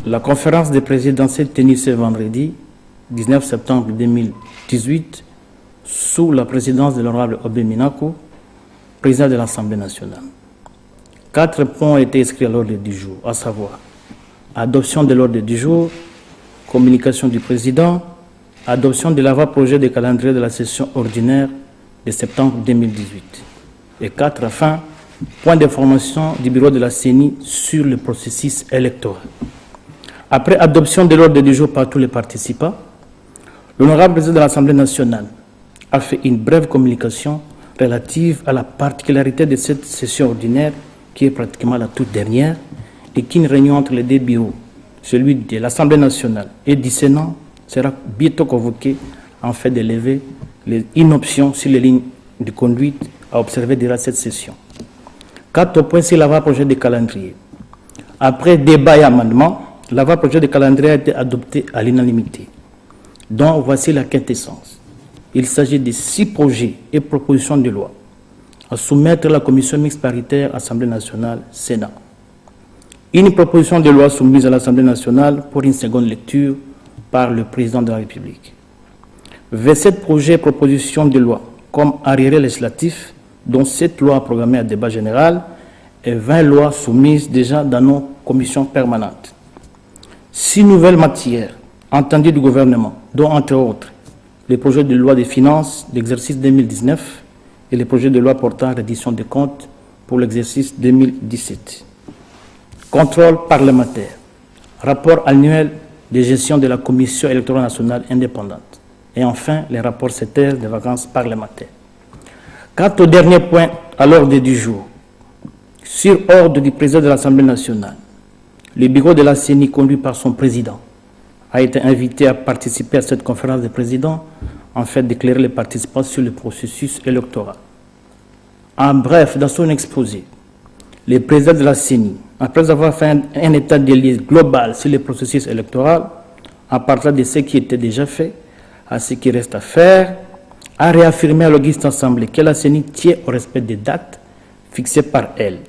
La conférence des présidents s'est tenue ce vendredi 19 septembre 2018 sous la présidence de l'honorable Obé Minaku, président de l'Assemblée nationale. 4 points ont été inscrits à l'ordre du jour, à savoir adoption de l'ordre du jour, communication du président, adoption de l'avant-projet de calendrier de la session ordinaire de septembre 2018. Et 4, enfin, point d'information du bureau de la CENI sur le processus électoral. Après adoption de l'ordre du jour par tous les participants, l'honorable président de l'Assemblée nationale a fait une brève communication relative à la particularité de cette session ordinaire qui est pratiquement la toute dernière et qu'une réunion entre les deux bureaux, celui de l'Assemblée nationale et du Sénat, sera bientôt convoquée en fait de lever une option sur les lignes de conduite à observer durant cette session. 4 points sur l'avant-projet de calendrier. Après débat et amendement, l'avant-projet de calendrier a été adopté à l'unanimité. Donc, voici la quintessence. Il s'agit de 6 projets et propositions de loi à soumettre à la commission mixte paritaire Assemblée nationale, Sénat. Une proposition de loi soumise à l'Assemblée nationale pour une seconde lecture par le président de la République. 27 projets et propositions de loi comme arriérés législatifs, dont 7 lois programmées à débat général et 20 lois soumises déjà dans nos commissions permanentes. 6 nouvelles matières entendues du gouvernement, dont entre autres les projets de loi des finances d'exercice 2019 et les projets de loi portant reddition des comptes pour l'exercice 2017. Contrôle parlementaire, rapport annuel de gestion de la Commission électorale nationale indépendante et enfin les rapports CETER des vacances parlementaires. Quant au dernier point à l'ordre du jour, sur ordre du président de l'Assemblée nationale, le bureau de la CENI conduit par son président a été invité à participer à cette conférence des présidents en fait d'éclairer les participants sur le processus électoral. En bref, dans son exposé, le président de la CENI, après avoir fait un état des lieux global sur le processus électoral, en partant de ce qui était déjà fait à ce qui reste à faire, a réaffirmé à l'Auguste Assemblée que la CENI tient au respect des dates fixées par elle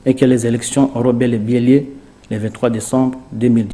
et que les élections auront bel et bien lieu le 23 décembre 2010.